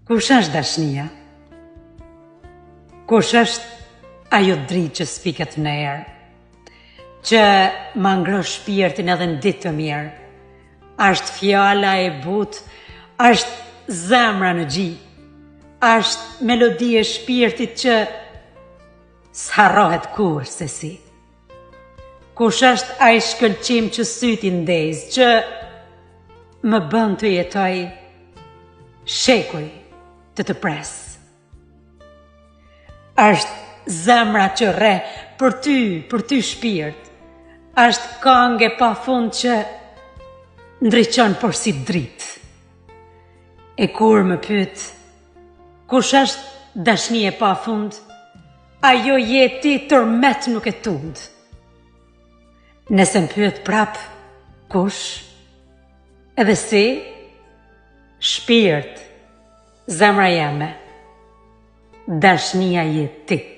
Kush është dashnia? Kush është ajo dritë që spiket në erë, që ma ngro shpirtin edhe në ditë të mirë? Është fjala e butë, është zemra në gji, është melodi e shpirtit që s'harrohet kur se si. Kush është ai shkëlqim që syti ndez, që më bën të jetoj shekuj të pres? Është zemra që rre për ty shpirt, është këngë e pafund që ndriqon por si dritë. E kur më pyet, kush është dashnia e pafund, ajo jeti tërmet nuk e tund. Nëse më pyet prap, kush? Edhe si? Shpirt, zemra jeme, dashnia je ti.